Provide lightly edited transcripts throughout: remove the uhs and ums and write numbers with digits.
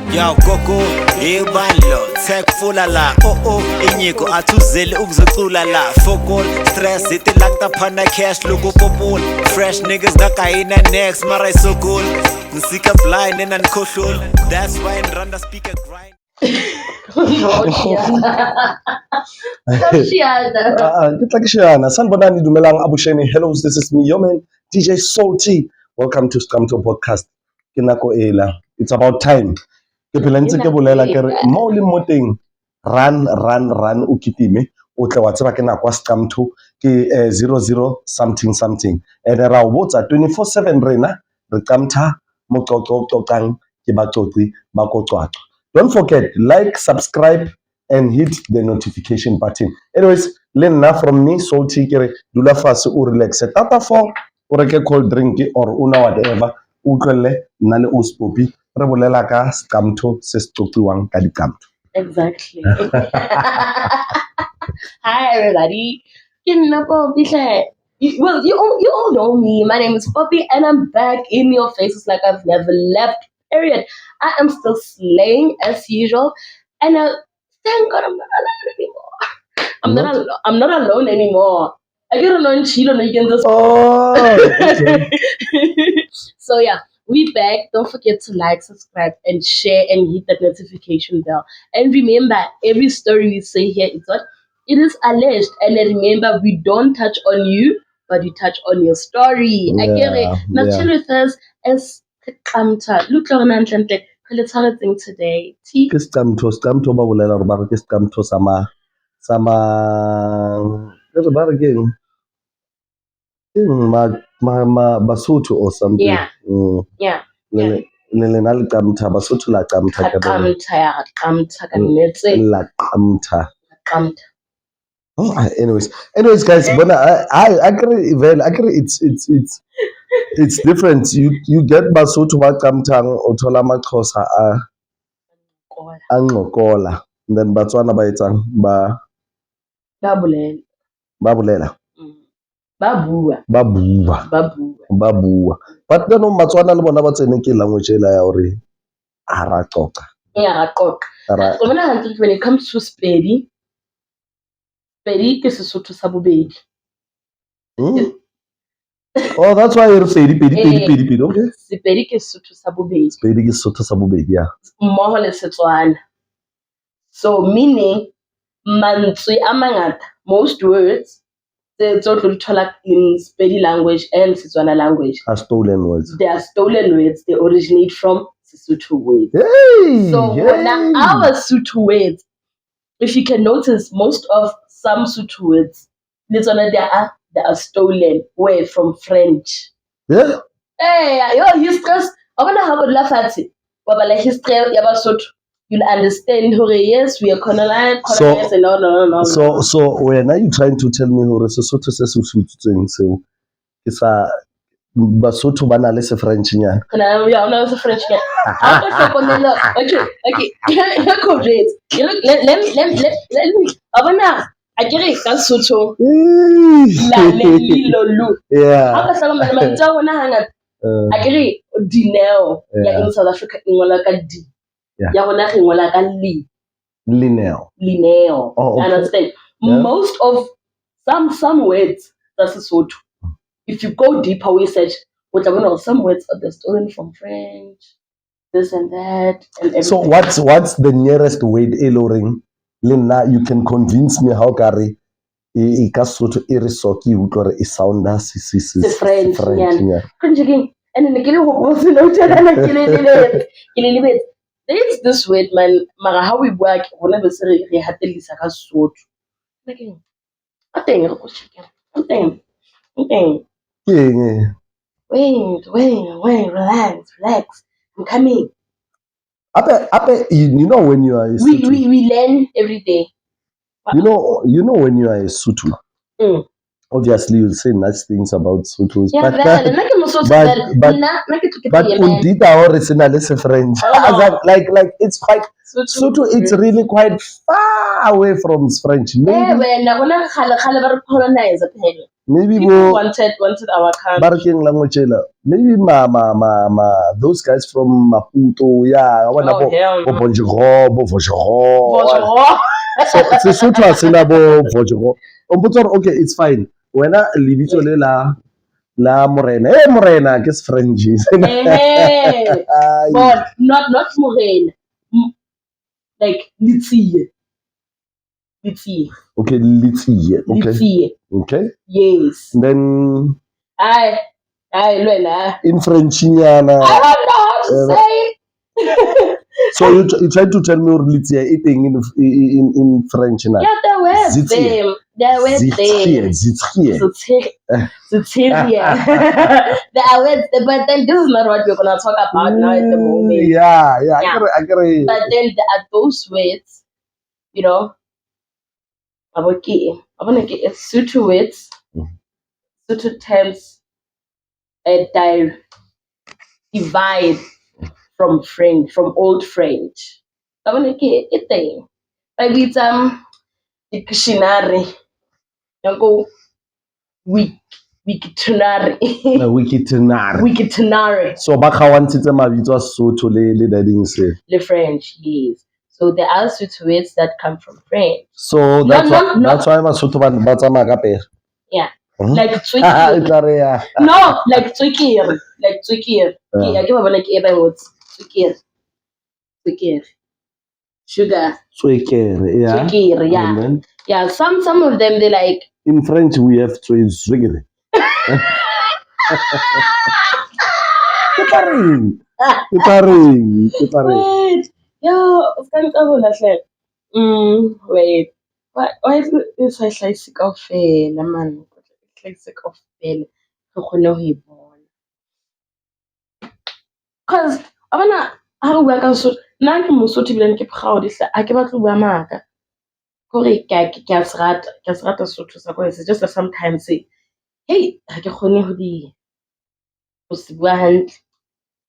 Yo gogo ibandlo tech fula la inyiko athuzeli ukuzocula la fokol stress ithi lakta phana cash loku popul fresh niggas ngakayina next mara so cool ngisika blind and unkhohlul that's why in randa speaker grind Shiyana. Sanibonani dumelang abusheni. Hello, this is me, your man, DJ Salty. Welcome to Scum to Podcast. Kinako ela. It's about time. Ke phela ntse ke bolela ke re mo le mo teng run o kitime o tle wa tseba ke nako wa Scum to ke 00 something and ra o botsa 24/7 rena re camtha mo qoqang ke ba qoqi ba ko qwaqwa. Don't forget, like, subscribe, and hit the notification button. Anyways, Lena from me, Salty, kere dula fase o relax. Tata for o reke cold drink or una whatever. Utlwele nna le Ospopi re bolela ka Scamto se se qoqiwang ka dikamto. Exactly. Hi everybody. Well, you all know me. My name is Poppy, and I'm back in your faces like I've never left. Period. I am still slaying as usual, and thank God I'm not alone anymore. I'm not alone anymore. I get alone chill on again. So yeah, we back. Don't forget to like, subscribe, and share, and hit that notification bell. And remember, every story we say here is what it is alleged. And remember, we don't touch on you, but we touch on your story. I get it. Now chill with us as look let's have a thing today. Ke Scamto ba bolela re ba re ke Scamto sama re ba re keng ma Basotho or something. Yeah. Le na le camtha Basotho la camtha ka ba la camtha. Oh, anyways, guys, bona I agree. Well, I agree. It's different. You get Basotho ba camthang o thola maXhosa a ngokola, then Batswana ba etsang ba bolela ba bua. But then Batswana le bona ba tsene ke language ela ya hore a ra qoqa. So when it comes to Sepedi ke Sesotho sa bobedi. Oh, that's why you're pedi. Okay. Sepedi ke Sesotho sa bobedi. Sepedi ke Sesotho sa bobedi, yeah. Mmoho le Setswana. So meaning mantswe a mangata, most words they thola in Sepedi language and Setswana language are stolen words. They are stolen words. They originate from Sesotho words. Now our Sotho words, if you can notice, most of some Sotho words, they are stolen away from French. Yeah. Hey, history. I wonder how would laugh at it. But like history, you'll understand. Yes, we are colonized. No. So when are you trying to tell me who Sesotho se se so it's a Basotho ba na le se French nya? Yeah, no, it's French nya. Okay. Let me. I get it. That's Sotho. Yeah. I get it. Dineo. Yeah, in South Africa, ngola ka D. Ya rona re ngola ka li. Lineo. Oh, okay. Understand? Yeah. Most of some words that's Sotho. If you go deeper research, some words are stolen from French, this and that, and everything. So what's the nearest word eloring? Lena, you can convince me how Gary e ka Sotho e re soki utlwa e sounda French. Yeah. And then there's this word, man. Mara how we work, whenever we had to listen to Sotho. Wait, relax. I'm coming. You know when you are a Sotho, we learn every day. You know when you are a Sotho, obviously you'll say nice things about Sothos. Yeah, but undita or it's in French. Like it's quite Sotho. It's really quite far away from French. Maybe. maybe People wanted our country. Barakeng language maybe those guys from Maputo, yeah, I want Oh, hell bo no. Bonjiro, bo Vojiro. Bonjour. So Sesotho a sena bo Vojiro. Okay, it's fine. Wena libitso le la Morena. Eh Morena ke French. Hey, but not Morena. Like Litsie. Okay, Litsie. Okay. Litsie. Okay. Yes. Then I Lola. in Frenchinyana. I don't know how to say it. So you try to tell me Litsie eating in French now. Yeah, they were them. They were them. Zitiria. But then this is not what we're gonna talk about now at the moment. Yeah. I agree. But then there are those words, you know. I want to get Sotho words, Sotho terms, divide from old French. I want to get a thing. Like it's dictionary. You go Wikitonary. Wikitonary. So ba khawantitse mabitso a Sotho le dading se. The French, yes. So there are Sotho words that come from French. So that's why Basotho ba tsamaya ka pere. Yeah. Like tswekere. No, like tswekere. Like tswekere. Yeah, ke ba bona ke eba words. Tswekere. Sugar. Tswekere, yeah. Tswekere, yeah. Yeah, some of them they like. In French we have tswekere. Wait. Yo, wait. Why is I sick of man? Sick of fail. Because I wanna how we can so now ke Mosotho bile ke proud a ke batla bua maka. Kore ke srata Sotho sa ko it's just that sometimes say hey ha ke khone ho se bua hantle.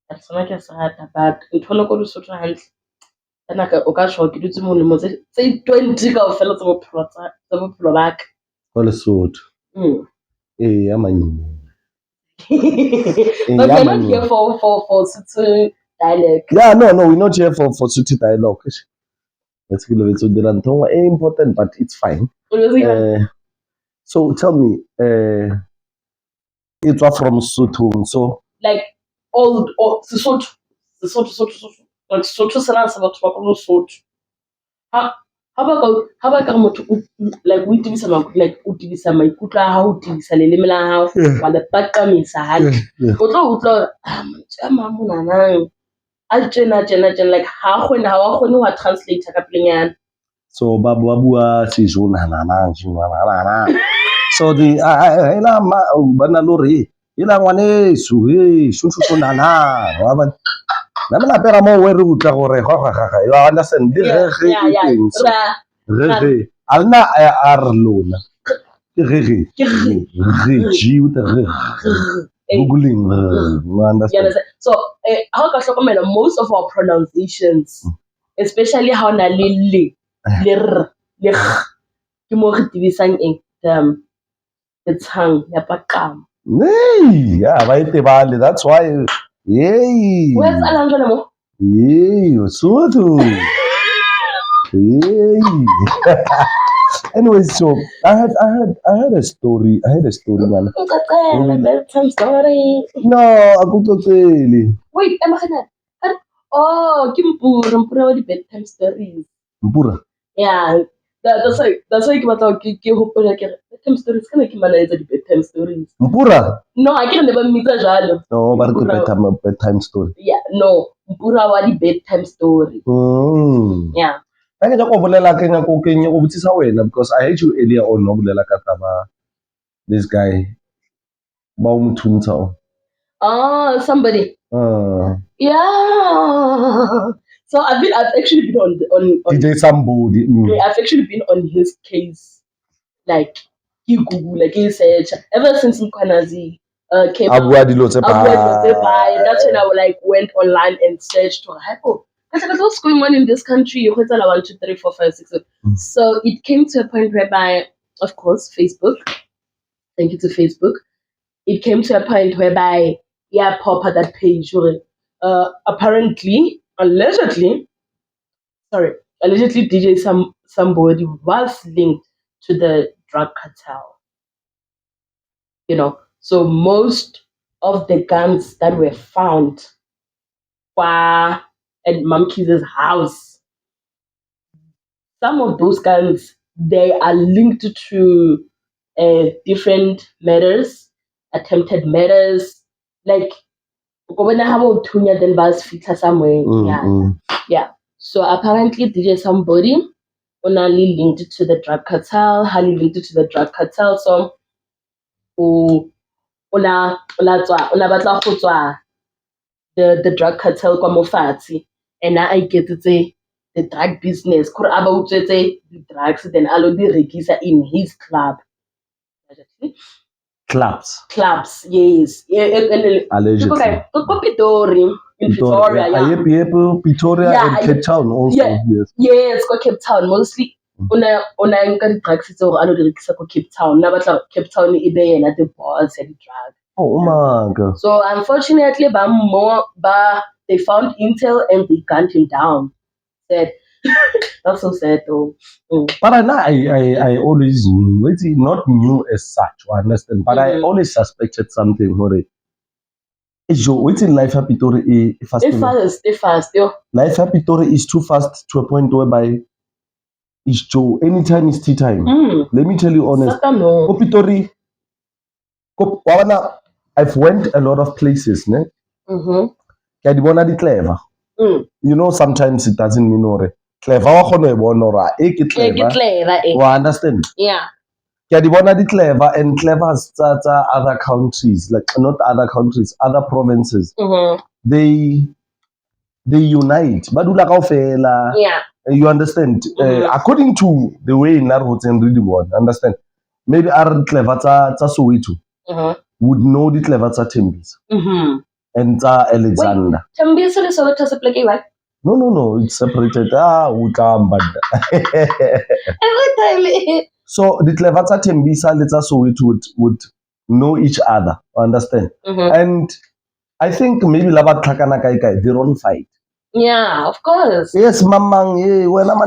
Ka tsona ke srata but nthola ko Lesotho hantle. Kana ka o ka tsho ke dutse mo lemo tse 20 ka ofela tsa bophelo ba ka. Ko Lesotho. Eh amanyi. But we're not here for Sotho dialect. Yeah, no, we're not here for Sotho dialogue. Let's give it to the important, but it's fine. So tell me, it's from Sotho, so like old Sotho. Like Sotho sana sa batho ba ko Sotho. Ha ba ka motho like o tibisa like o tibisa maikutlo a ha o tibisa leleme la hao wa le paqamisa hantle. O tlo utlwa motho a mamonanang a tjena like ha wa khone wa translate ka pelenyana. So ba bua sejong nana. So the ela bana lori ela ngwane su he su nana wa ba na mena pera mo we re utla gore ga you understand re alna ar lona re ji with googling understand. So how ka hlokomela most of our pronunciations especially how na le r le ke mo re tibisang the tongue ya paqama. Yeah, ba itebale, that's why Where's Alangela mo? Sotho. Anyway, so I had a story. Man. Bedtime story. No, akutotseli. Wait, am I? Oh, Mpura wa di bedtime stories. Mpura. Yeah, that's why ke batla ke hopola ke bedtime stories kana ke mana etsa di bedtime stories. Mpura? No, I can't never meet jalo. No, but bedtime story. Yeah, no, Mpura wa di bedtime story. Yeah. I ke go bolela ke nya go botsisa wena because I heard you earlier on no bolela ka taba this guy ba o mthuntsha. Oh, somebody. Yeah. So I've actually been on DJ somebody. I've actually been on his case. Like he Google, like he search ever since Mkwanazi came out. That's when I like went online and searched for hypo. What's going on in this country? 1, 2, 3, 4, 5, 6. So it came to a point whereby, of course, Facebook thank you to Facebook, it came to a point whereby, yeah, pop at that page, apparently, allegedly DJ somebody was linked to the drug cartel. So most of the guns that were found at Mamkiz's house, some of those guns, they are linked to different murders, attempted murders, like then bus feature somewhere. Yeah. So apparently DJ somebody only linked to the drug cartel, highly linked to the drug cartel. So una batla go tswa the drug cartel kwa mofatshe, and I get the drug business gore a ba utswetse the drugs, then a lo di rekisa in his clubs, yes. Allegedly. Go Pitori, in Pretoria, yeah. Pretoria Yeah, and Cape Town also. Yeah. Yes. Yes, go Cape Town. Mostly, una nka di-drugs tse gore a lo di rekisa ko Cape Town. Na batla Cape Town e be yena the boss ya di-drug. Oh my God. So unfortunately, they found intel and they gunned him down. Sad. That's so sad though. But I always knew, not knew as such, I understand, but I always suspected something. What's in life at Pitori fast? Stay fast, yo. Life at Pitori is too fast to a point whereby it's Joe. Anytime is tea time. Let me tell you honest. Pitori, I've went a lot of places, ne? Clever. Sometimes it doesn't mean clever. I understand. Yeah. Clever and clever starts other countries, like not other countries, other provinces. They unite. Yeah. You understand? According to the way Narhots and really want, understand? Maybe our clever Soweto would know the clever Tembis and Alexander. Tembis is Soweto is a place, right? No, it's separated. Every time. So the Clevata Tembisa Leta Soweto would know each other, understand? And I think maybe Laba Takana Kaikai, they don't fight. Yeah, of course. Yes, Mamang, when I'm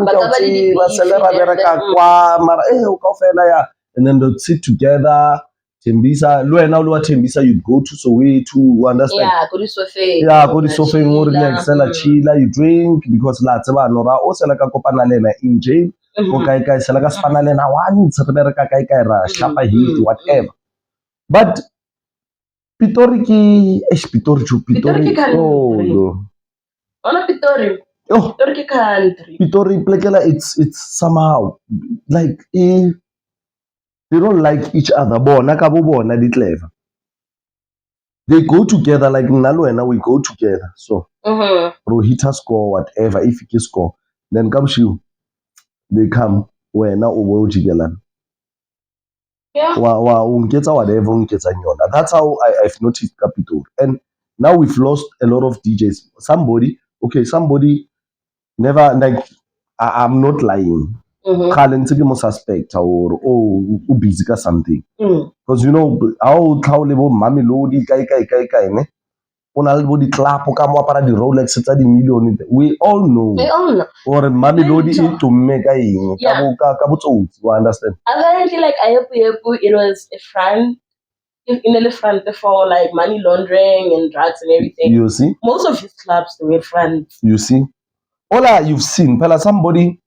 and then they'd sit together. Tembisa, Tembisa, you'd go to Soweto, understand? Yeah, go to Sofe. Yeah, go to Sofe, relax, chila, you drink, because Latsaba Nora, also like a copanalena in jail. Okay, guys, like a spanalena once, Shapa heat, whatever. But Pitori, oh no. On Pitori. Oh, Pitori country. Pitori, Plekela, it's somehow like they don't like each other. They go together like Nalo and we go together. So Rohita score whatever, if he score, then Kamshu, they come where now Ubo Jigalan. Yeah. That's how I've noticed Capital. And now we've lost a lot of DJs. Somebody never, like, I'm not lying. Suspect or busy or something. Because how Mommy Lodi kai clap the Rolex the million. We all know. Or Mommy Lodi to make you understand? Apparently, like it was a front in the front for like money laundering and drugs and everything. You see? Most of his clubs they were fronts. You see? You've seen somebody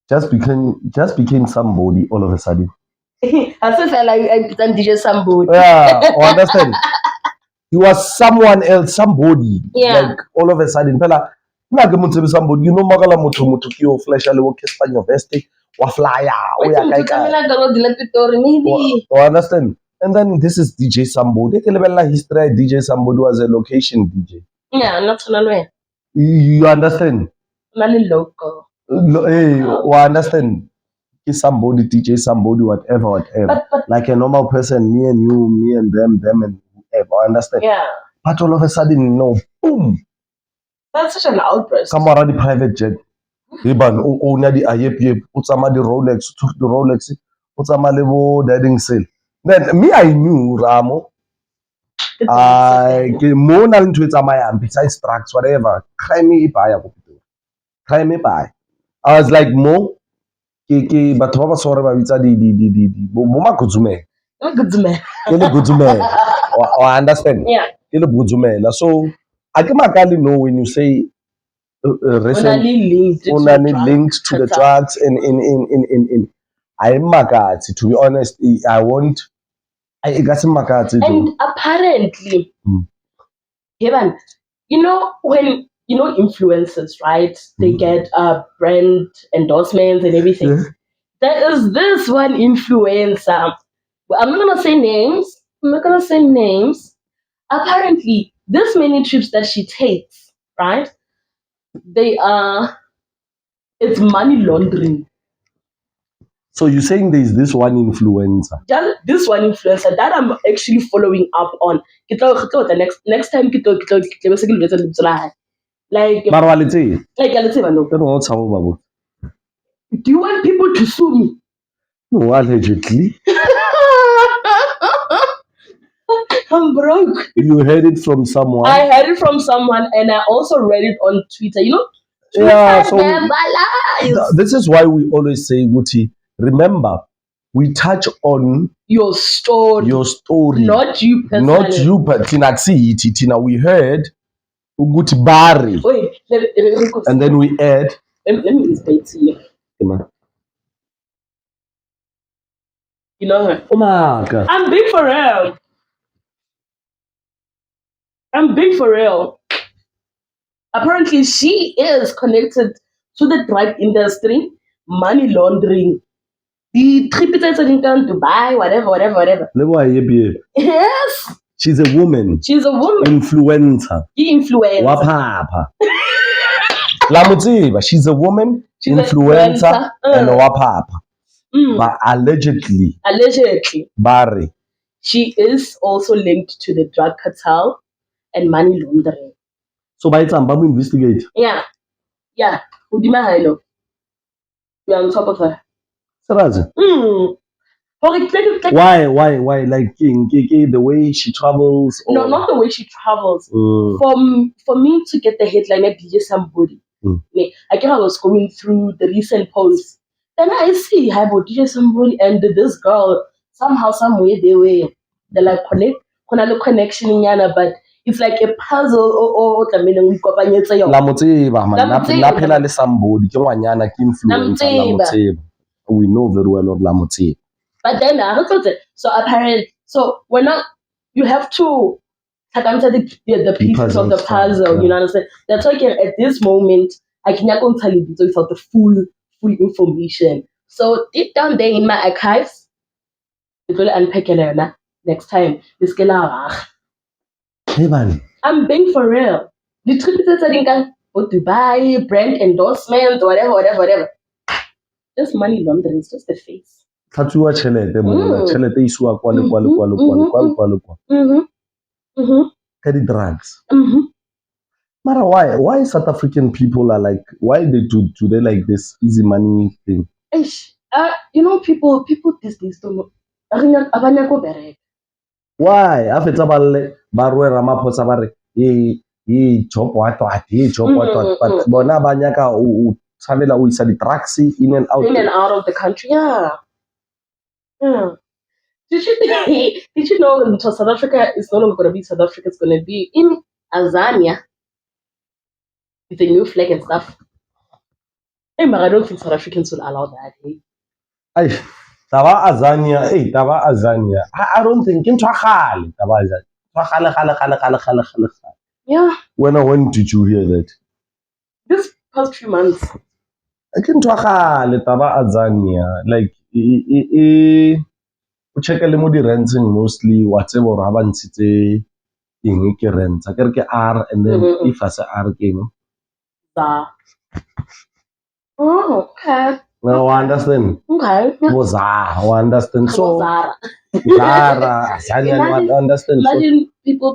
just became somebody all of a sudden. I still felt like I pretend DJ somebody. Yeah, I understand. He was someone else, somebody. Yeah. Like all of a sudden, somebody. Magala mutu kio flash alewo kespanyo veste wa flyer. Maybe. I understand. And then this is DJ Somebody. History DJ Somebody was a location DJ. Yeah, not way. You understand? Not local. Hey, I understand. Somebody, DJ somebody, whatever. But, like a normal person, me and you, me and them and whoever. I understand. Yeah. But all of a sudden, boom. That's such an outburst. Come around the private jet. Iban, owner the IAP, put some of the Rolex, took the Rolex, put some of the wedding sale. Then me, I knew Ramo. Mo na le ntho e tsamayang besides drugs, whatever. Crime e baya ko Pitori. Crime e baya. I was like, Mo, ke batho ba ba sore ba bitsa bo magudzumela. Good man. Ke le gudzumela. I understand. Yeah. Ke le gudzumela. So I can makali know when you say recent Only linked to the drugs in I makati, to be honest. I won't. I got some makati. And apparently, Kevin, when influencers, right? They get brand endorsements and everything. Yeah. There is this one influencer. Well, I'm not gonna say names. Apparently, this many trips that she takes, right? It's money laundering. So you're saying there's this one influencer? This one influencer that I'm actually following up on. The next time like Let's say, no. Do you want people to sue me? no, allegedly. I'm broke. You heard it from someone. I heard it from someone, and I also read it on Twitter. Yeah, so lies. this is why we always say, Guti, remember, we touch on Your story, not you personally. Not you, but Tina, we heard Uguti Bari. Wait, and then we add. Let me explain to you. You know her. Oh my God. I'm big for real. Apparently, she is connected to the drug industry, money laundering. The trippets in Dubai, whatever. Yes. She's a woman. Influencer. Wapapa. Lamutsiba. She's a woman. Influencer. And wapapa. But allegedly. Bari. She is also linked to the drug cartel and money laundering. So by the time we investigate. Yeah. Udima Hailo. We are on top of her. Why? Like the way she travels? Or... No, not the way she travels. For me to get the headline at DJ Somebody, I was going through the recent posts. Then I see hi about DJ Somebody and this girl, somehow, somewhere they're like connection in Yana, but it's like a puzzle or somebody. We know very well of Lamutsiba. But then so apparently, we're not. You have to answer the pieces of the puzzle. You know what I'm saying? That's why at this moment I cannot tell you without the full information. So deep down there in my archives, we will unpack it next time. This Hey man, I'm being for real. The trip is Dubai, brand endorsement, whatever. Just money laundering, it's just the face. Tšhelete isiwa kwa drugs. Mara, why South African people are like, why they do they like this easy money thing? People these days don't know. Why? After Barwe Ramaphosa bare job what, but bona banyaka u tshwanela o isa di drugs in and out of the country. Yeah. Did you know South Africa is no longer going to be South Africa? It's going to be in Azania with a new flag and stuff. Hey, but I don't think South Africans will allow that. Hey, Taba Azania. I don't think in Twachal. Yeah. When did you hear that? This past few months. I can Twachal, Taba Azania. Like, check a limo di renting mostly whatever Raban City in rent. I get R and then if I say R game. Oh, okay. No, I understand. Okay. Was I understand. So Zara, I understand. Imagine people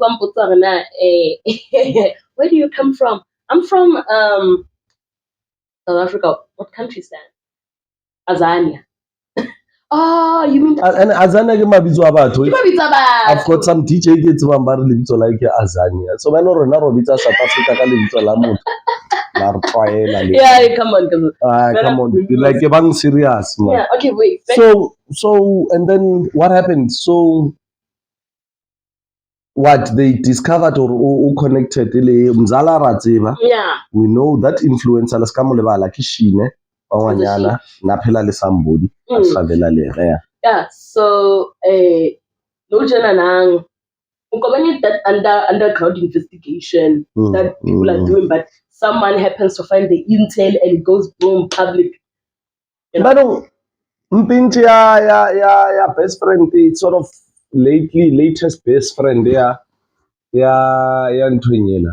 where do you come from? I'm from South Africa. What country is that? Azania. Oh, you mean And Azania ke mabitso a batho. Ke mabitso a I've got batho. some DJ ke tsebang ba re lebitso la ke Azania. So ba no rona ro bitsa South Africa ka lebitso la motho. La re tlwaela le. Yeah, come on, come on. Ah, come on. Like bang serious man. Yeah, okay, wait. So and then what happened? So what they discovered or connected le mzala ra tseba. Yeah, We know that influencer la ska mo lebala ke Shine wa ngwanyana na phela le somebody a travela le yeah. yeah. So no jana nang ukobanye that underground investigation that people are doing, but someone happens to find the intel and it goes boom public. You know? But mpinti ya best friend it's sort of latest best friend ya ntwenyela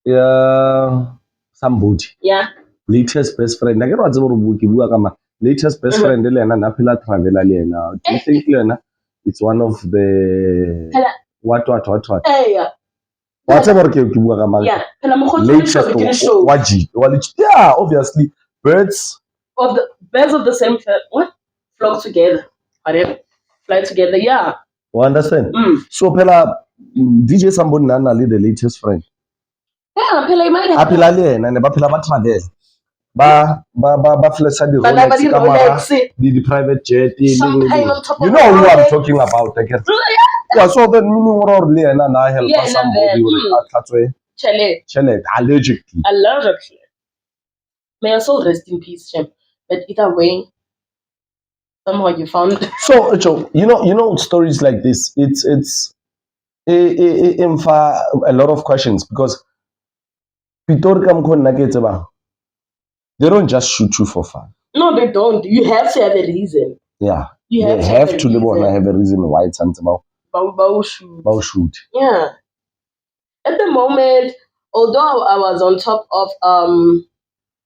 ya somebody Yeah. latest best friend akere wa tseba gore bo ke bua ka ma latest best friend le yena na phela travela le yena do you think le yena it's one of the what Yeah. wa tseba gore ke bua ka ma Yeah. Phela mogolo latest show. yeah obviously birds of the same what flock together, whatever, fly together. Yeah. you understand so phela DJ Samboni nana le the latest friend Yeah, phela a imagine. phela le yena ne ba phela ba travel ba flexa di Ba Rolex ka mara Rolex. di private jet Champagne on top you of know who I'm Rolex. talking about again yeah so then meaning or le yena na help Yeah, somebody or a tlhatswe Chele. allegedly Allegedly. May your soul rest in peace, Shem. But either way, somehow you found. so Joe, you know stories like this it's a lot of questions because Pitori ka mokgwa nna ke e tsebang, they don't just shoot you for fun. No, they don't. You have to have a reason. Yeah. You They have to live on have a reason why it's about shoot. shoot. Yeah. At the moment, although I was on top of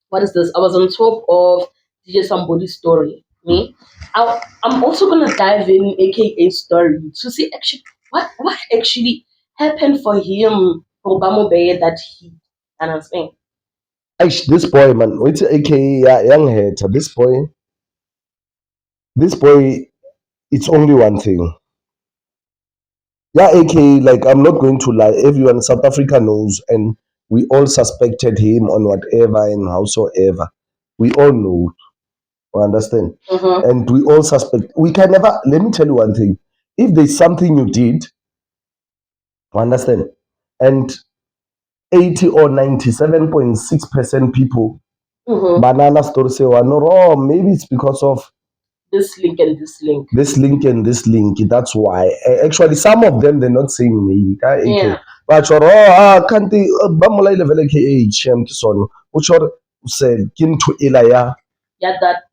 what is this? I was on top of DJ Somebody's story. Me, I'm also gonna dive in AKA story to see actually what actually happened for him for Bamo Bay that he understand. This boy, man, it's AKA young hater. This boy, it's only one thing. Yeah, AKA, like I'm not going to lie. Everyone in South Africa knows, and we all suspected him on whatever and howsoever. We all know. We understand, and we all suspect. We can never. Let me tell you one thing. If there's something you did, we understand, and 80 or 97.6% people banana story say no, oh, maybe it's because of this link and this link. This link and this link. That's why. Actually, some of them they're not saying maybe. Yeah. But can't they? Bamula level KH son. Which are said kin to Elaya. Yeah, that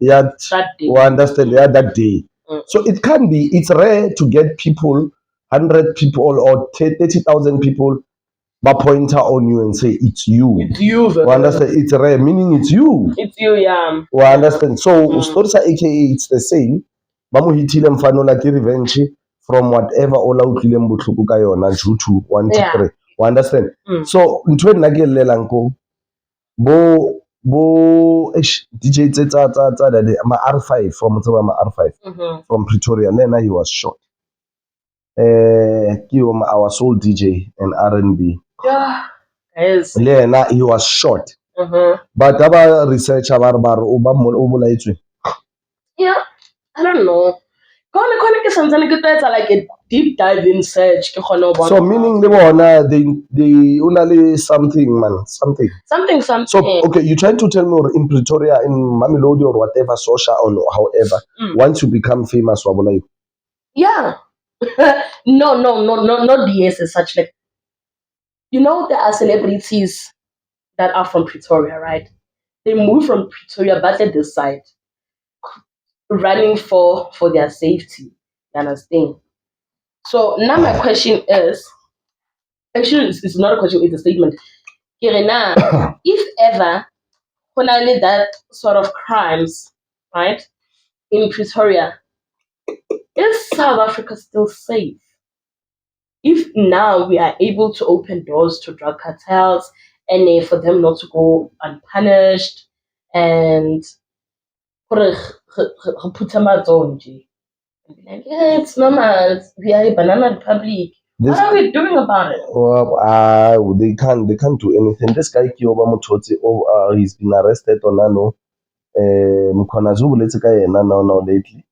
day. We understand. Yeah, that day. So it can be. It's rare to get people, 100 people or 30,000 people. But pointer on you and say it's you. It's you. We understand. It's rare, meaning it's you. It's you, yeah. We understand. So stories are AKA it's the same. Ba mo hitile mfano la ke revenge from whatever ola utlileng botlhoko ka yona jutu 1 2 3. We understand. So ntwe nna ke llelang ko bo DJ tsa the ma R5 from ma R5 from Pretoria. Then he was shot. Our soul DJ and R&B. Yeah. Yes. Then he was shot. But our researcher yeah, I don't know. Like a deep dive in search. So meaning they only something man something. So okay, you trying to tell me in Pretoria in Mamelodi or whatever social or however once you become famous wabona yeah. no, not BS as such. Like, you know, there are celebrities that are from Pretoria, right? They move from Pretoria, but they decide running for their safety. You understand? So now my question is, actually, it's not a question; it's a statement. Kirena, if ever, when I did that sort of crimes, right, in Pretoria, is South Africa still safe? If now we are able to open doors to drug cartels and for them not to go unpunished and put on G. Like, yeah, it's normal. We are a banana republic. This, what are we doing about it? they can't do anything. This guy Kioba Mutoti, he's been arrested on Nano. Mkonazu let's guy now lately.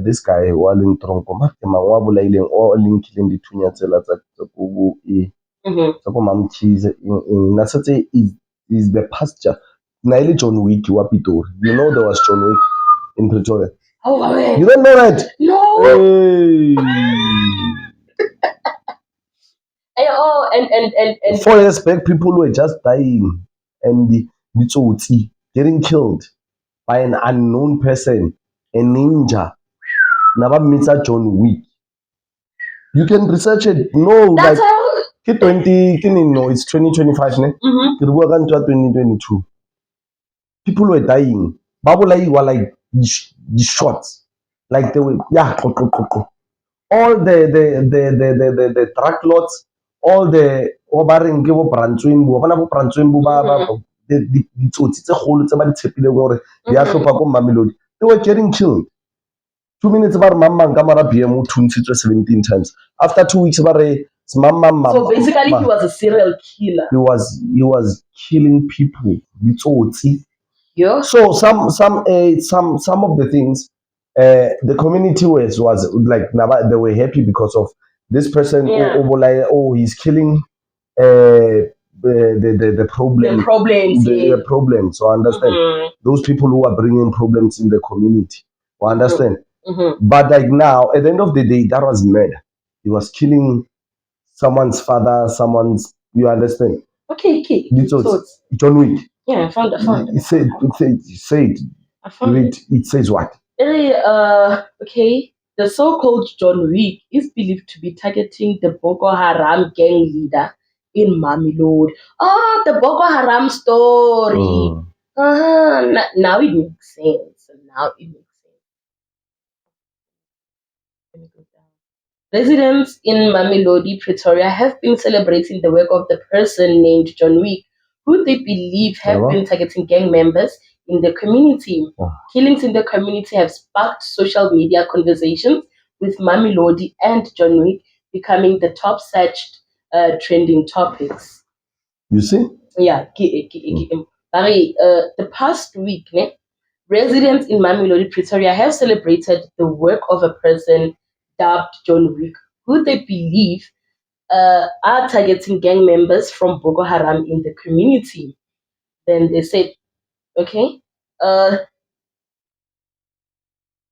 This guy while in Tronco Mawabula or linking the Tunya Tela Kubu E. Mam cheese in Nasate is the pasture. Naili John Wick Wapito. You know there was John Wick in Pretoria. Oh, man. You don't know that? No. Hey. And 4 years back, people were just dying and the Tsotsi getting killed by an unknown person, a ninja. Never meets a John Wick. You can research it. No, that's like how. it's 2025, ne? 2022. People were dying. Babulai were like the shots. Like they were, yeah, all the truck lots, all the obaring give up Ranchwimbu, Vanabo Pranchwimbu, the Tsotsi, the whole it's about Tipile, the Afropako Mamelodi. They were getting killed. 2 minutes about Mamma and Gamara BMU 17 times. After 2 weeks about Mamma. So basically he was a serial killer. He was killing people. The Tsotsi. Yeah. So some of the things the community was like they were happy because of this person. Yeah. He's killing the problem. The problem. So I understand those people who are bringing problems in the community. I understand. But like now, at the end of the day, that was murder. He was killing someone's father, you understand? Okay. So John Wick. Yeah, I found it. It said. It says what? Okay. The so-called John Wick is believed to be targeting the Boko Haram gang leader in Mamelodi. Oh, the Boko Haram story. Now it makes sense. Residents in Mamelodi, Pretoria, have been celebrating the work of the person named John Wick, who they believe have been targeting gang members in the community. Killings in the community have sparked social media conversations, with Mamelodi and John Wick becoming the top searched trending topics. You see? Yeah. The past week, residents in Mamelodi, Pretoria, have celebrated the work of a person dubbed John Wick, who they believe are targeting gang members from Boko Haram in the community. Then they said, okay,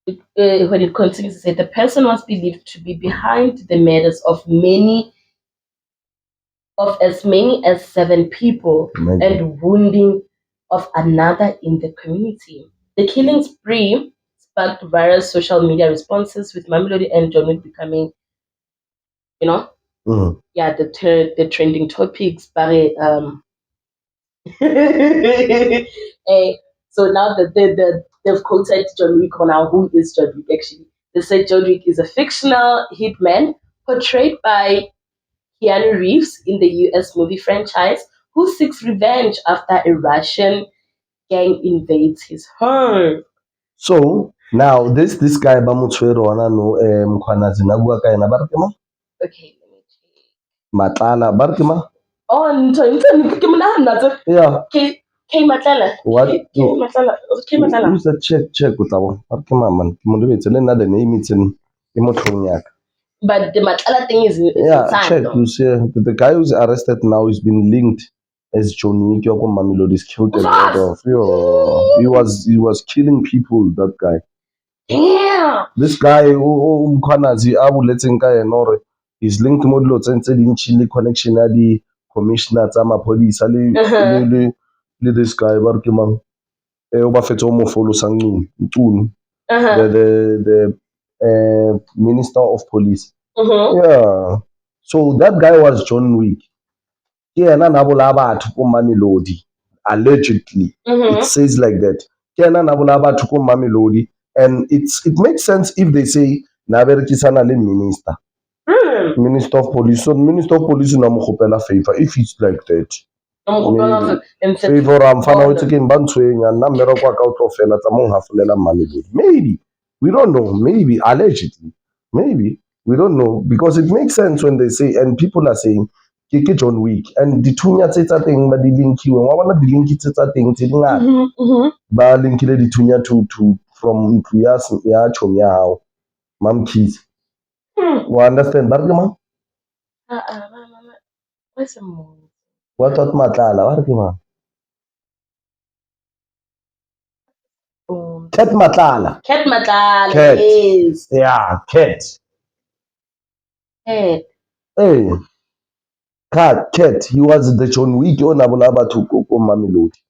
when it continues to say, the person was believed to be behind the murders of as many as 7 people and wounding of another in the community. The killing spree sparked various social media responses, with Mamelodi and John Wick becoming, the trending topics. So now they've quoted John Wick on now. Who is John Wick actually? They said John Wick is a fictional hitman portrayed by Keanu Reeves in the US movie franchise, who seeks revenge after a Russian gang invades his home. So now this guy Bamutswero no Mkwanazi Nagua Kaina Barkima? Okay, let me check. Matlala Barkima? Oh, yeah. K Matlala. What? K Matlala. Who's that check with our Barkima man? Motivate another name it's in Imotoniak. But the Matlala thing is check. You see, the guy who's arrested now has been linked as John Wick Mamelodi is killed a lot of. He was killing people. That guy. Yeah. This guy who Mkwanazi letting guy and he's linked model and said in Chile connection at the commissioner Tama police. This guy Barkimang. Obafeto follow Sangin. The minister of police. Yeah. So that guy was John Wick. Yeah, Mamelodi. Allegedly. It says like that. Mamelodi. And it makes sense if they say minister. Minister of police. So minister of police in Amokopela favor if it's like that. favor am fana o tseke ba ntshwenya nna mmero kwa ka o tlo fela tsa mong hafolela Mamelodi. Maybe we don't know, maybe allegedly, maybe we don't know, because it makes sense when they say, and people are saying ke John Wick, and dithunya tsa teng ba di linkiwe wa bona di linki tsa teng tse dingata ba linkile dithunya to from ntlu ya chomi ya hao Mam Keys. You understand ba re ke mang what Matlala ba re ke mang Cat Matlala. Cat Matlala, Cat. yes. Yeah, Cat. Cat. Hey, Cat. He was the John Wick on Abulaba to Coco Mamelodi.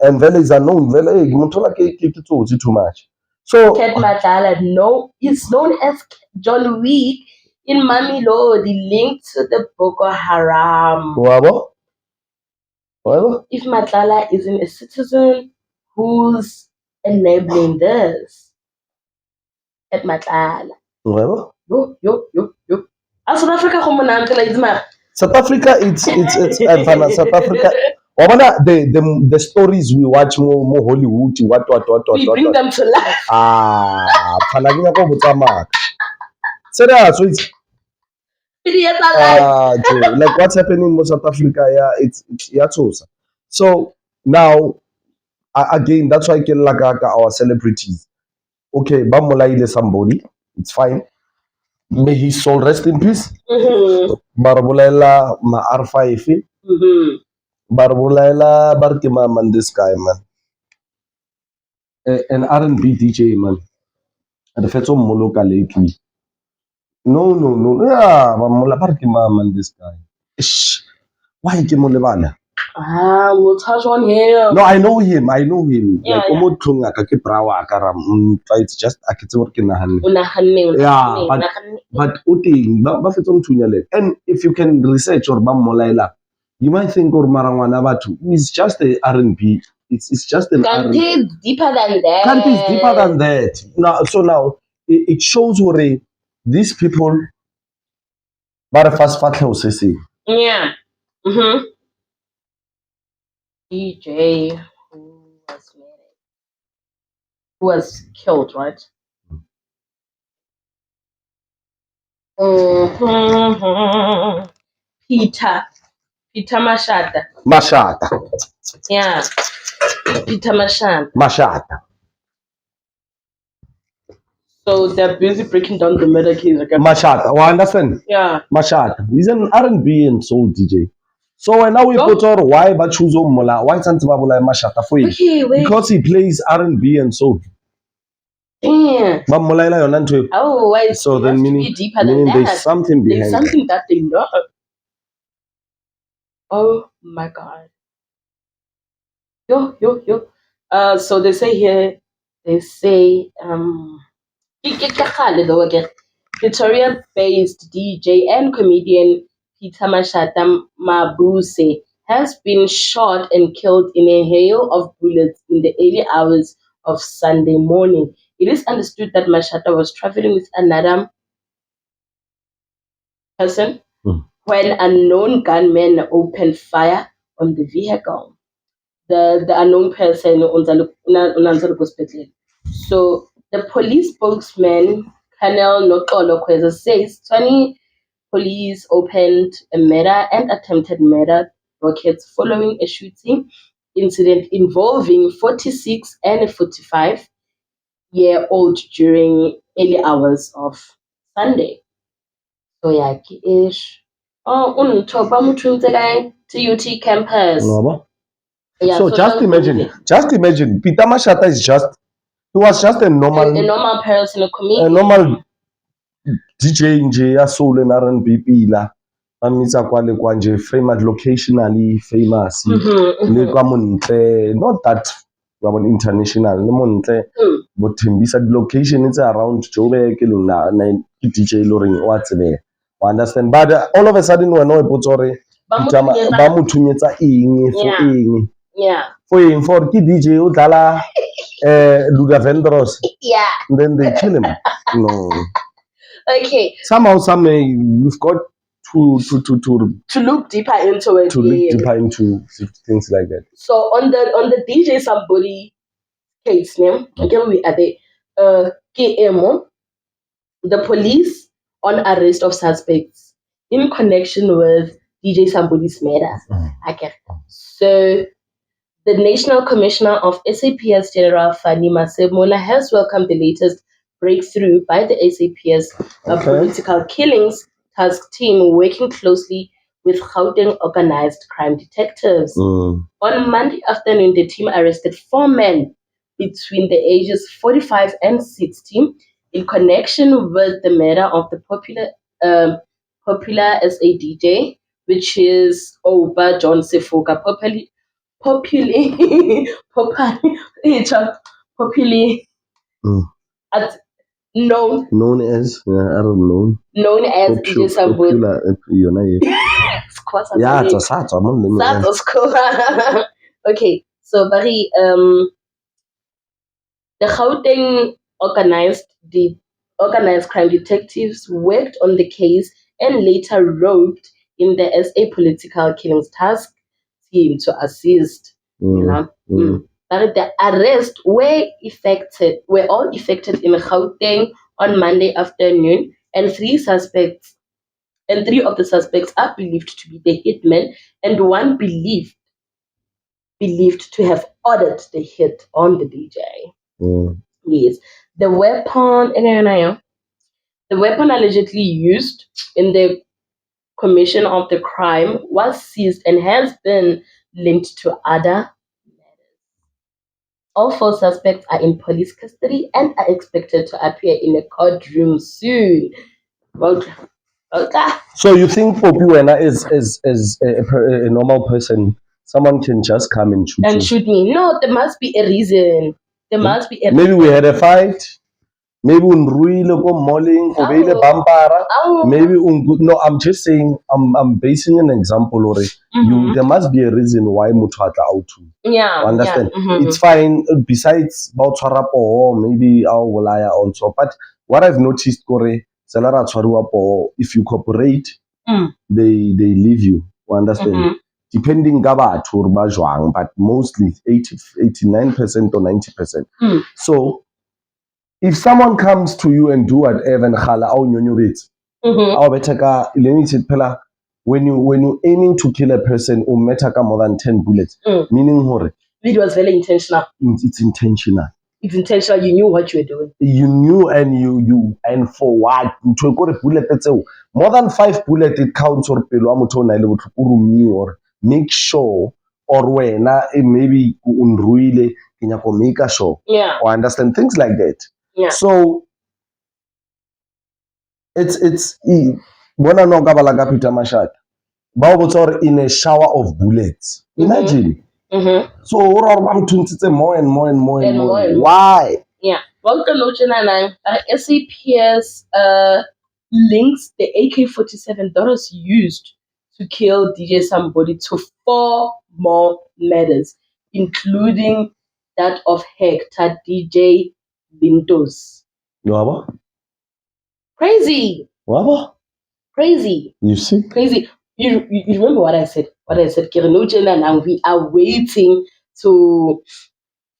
And Vele is unknown. Vele, hey, Mutola too much. So Cat Matlala, no, is known as John Wick in Mamelodi, linked to the Boko Haram. Wabo? If Matlala isn't a citizen, who's enabling this? Cat Matlala. Wabo? Yo. South Africa, South Africa, it's South Africa. The stories we watch more Hollywood, what. We bring them to life. Panaginya ko butama. Serious, so it's like what's happening in South Africa, yeah, it's so now again, that's why I can like our celebrities. Okay, Bamolaile somebody, it's fine. May his soul rest in peace. Barbulaila ma R5. Barbulaila Barkima man, this guy man. An R&B DJ man. And the Feto Moloka lately. No. Yeah, Mamula Barkima man, this guy. Ish. Why Kimolevana? We'll touch on him. No, I know him. Yeah, like Omo Tunga Kaki Prawa Karam. It's just Akitworkin. Yeah, but Uti, Buffeton Tunyale. And if you can research or Bamolaila, you might think or Marawana Batu. It's just a R&B. It's just an R&B. Kanti is deeper than that. Kanti is deeper than that. Now it shows where these people but fast say. Yeah. DJ who was killed, right? Peter Mashata. Yeah. Peter Mashata. So they're busy breaking down the murder case again. Mashata, I understand. Yeah. Mashata. He's an R&B and soul DJ. So when now we put our why but choose Mola, why Santibabula Mashata for you? Okay. Because he plays R&B and soul. Yeah. Oh, why? So then meaning there's something behind. There's something that they know. Oh my God. Yo. So they say here, Pretoria-based DJ and comedian Peter Mashata Mabuse has been shot and killed in a hail of bullets in the early hours of Sunday morning. It is understood that Mashata was traveling with another person when unknown gunmen opened fire on the vehicle. The unknown person So the police spokesman Colonel Nokolo Kweza says 20 police opened a murder and attempted murder rockets following a shooting incident involving 46 and a 45-year-old during early hours of Sunday. So yeah, ish. Oh, TUT campus. Yeah, so just imagine, Peter Mashata he was just a normal person, a comedian. A normal DJ nje soul and R&B pila. Amisa kwale kwanje famous locationally famous. Not that international, but location it's around Joburg na DJ Loring what's there. Understand? But all of a sudden we know Potore ba muthunyetsa eng for eng. Yeah. For DJ udlala Luda Vendros. Yeah. Then they kill him. No. Okay. Somehow, we've got to look deeper into it. to look deeper into things like that. So on the DJ Somebody case name, again we are the KMO, the police on arrest of suspects in connection with DJ Somebody's murder. Okay. So the National Commissioner of SAPS General Fani Masemola has welcomed the latest breakthrough by the SAPS political killings task team working closely with Gauteng organized crime detectives. On Monday afternoon, the team arrested 4 men between the ages 45 and 60 in connection with the murder of the popular SA DJ, which is Oba John Sefoka, popularly known as I don't know. Known as DJ Somebody. Okay, so Barry, the Gauteng organized crime detectives worked on the case and later roped in the SA political killings task team to assist. But the arrests were all effected in Gauteng on Monday afternoon, and 3 of the suspects are believed to be the hitmen, and 1 believed to have ordered the hit on the DJ. Yes. The weapon allegedly used in the commission of the crime was seized and has been linked to other matters. All 4 suspects are in police custody and are expected to appear in a courtroom soon. So you think Poppy Wena is a normal person? Someone can just come and shoot me? No, there must be a reason. Maybe we had a fight. Maybe unruile ko malling o beile bampara. Maybe no, I'm just saying, I'm basing an example or there must be a reason why motho atla out to. Yeah. Understand? It's fine. Besides about tshwarapo, maybe I'll bolaya also. But what I've noticed, Kore, selara tshwaruwa, if you cooperate, they leave you. Understand? Depending ka batho or ba jwang, but mostly 89% or 90%. So if someone comes to you and do whatever, when you aiming to kill a person or metaka more than 10 bullets, meaning hore, it was very intentional. It's intentional. It's intentional. You knew what you were doing. You knew, and for what? More than 5 bullets, it counts or or make sure or when maybe unruile make sure. Yeah. Or understand things like that. Yeah. So it's when I know Gabalaga Peter Mashat, Babotor in a shower of bullets. Imagine. So more and more. Why? Yeah. SAPS links the AK-47 that was used to kill DJ Somebody to 4 more murders, including that of Hector DJ Bintos. Waba? Crazy. Waba? Crazy. You see? Crazy. You remember what I said? Now we are waiting for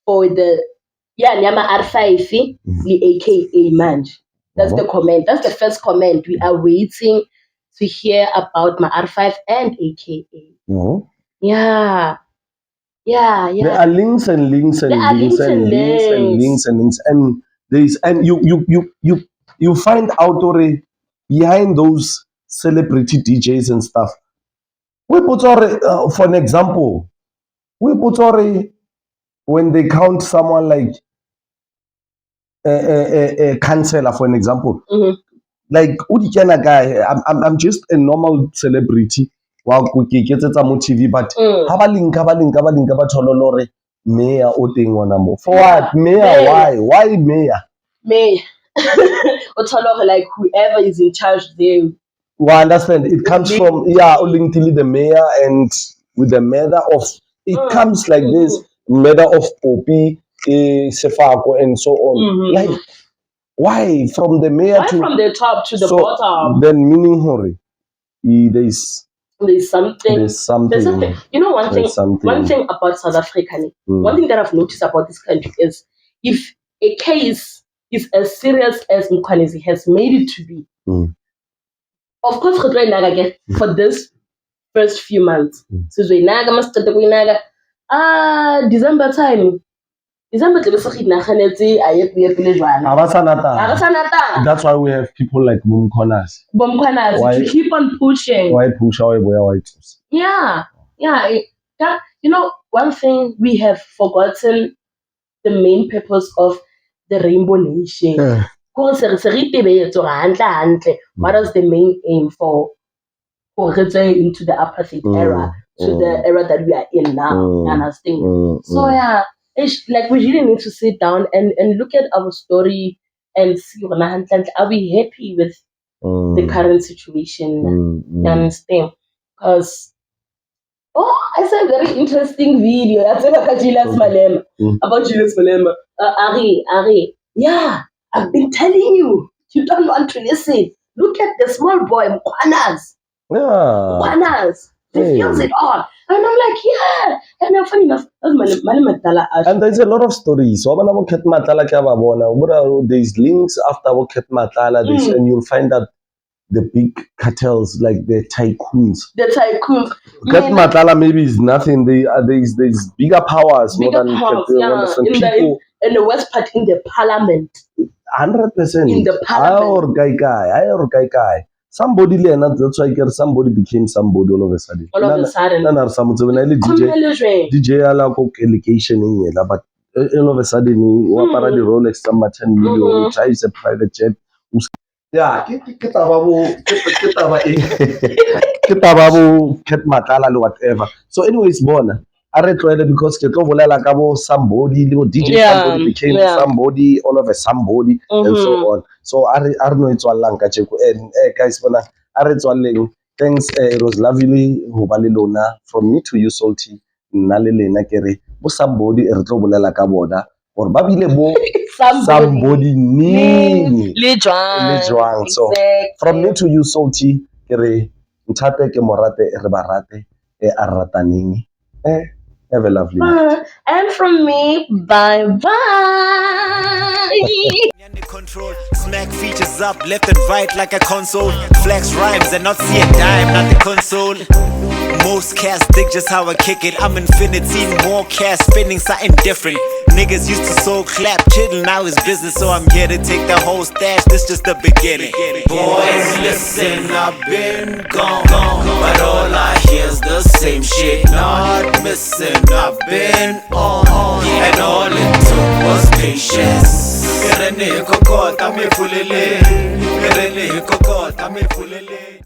the Nyama R5 the AKA Manj. That's the comment. That's the first comment. We are waiting to hear about my R5 and AKA. Yeah. There are links and there's you find out already behind those celebrity DJs and stuff. We put for an example, when they count someone like a counselor, for an example, like Udikana guy, I'm just a normal celebrity. Wow, get it on TV, but haba tololore mayor o teng wana mo. For what? Mayor? Why mayor? Mayor. Like whoever is in charge there. Well, I understand. It comes from Olingtili the mayor, and with the murder of it comes like this murder of Poppy, Sefako, and so on. Like why from the mayor from the top to the bottom? Then meaning hurry. there's something. There's something. There's something. You know, one There's something. thing about South Africa, one thing that I've noticed about this country is if a case is as serious as Mkhwanazi has made it to be, of course, for this first few months, December time. That's why we have people like Mkhwanazi to keep on pushing. Why push away boy? Yeah. You know, one thing we have forgotten the main purpose of the Rainbow Nation. What is the main aim for returning into the apartheid era, to the era that we are in now? You understand? So yeah, it's like we really need to sit down and look at our story and see, are we happy with the current situation? You understand? Because I saw a very interesting video about Julius Malema. Ari, yeah, I've been telling you, you don't want to listen. Look at the small boy, Mkhwanazi. Mkhwanazi. He feels it all. And I'm like, yeah. And funny enough, and there's a lot of stories. There's links after this, and you'll find that the big cartels, like the tycoons. Ket Matlala maybe is nothing. There's bigger powers more than people. In the West Part, in the parliament. 100%. In the parliament. Somebody, that's why somebody became somebody all of a sudden. All of a sudden. DJ allocation in but all of a sudden, the Rolex, some 10 million, drives a private jet. Yeah, whatever. So, anyways, I read because somebody, DJ, somebody became somebody, all of a somebody, and so on. So, I know it's one lang and guys, I read one thanks. It was lovely. From me to you, Salty. Nalele nakere. Somebody, or babile bo. Somebody nini Lijuang. So from me to you, Salty, kere ntate ke morate re barate e arataneng. Have a lovely night. And from me, bye. Control, smack features up left and right like a console. Flex rhymes and not see a dime, not the console. Most cats dig just how I kick it. I'm infinity, more cash spending something different. Niggas used to so clap, chill, now it's business. So I'm here to take the whole stash, this just the beginning. Boys, listen, I've been gone, but all I hear's the same shit. Not missing, I've been on, and all it took was patience. Kokota me fulele, kokota me fulele.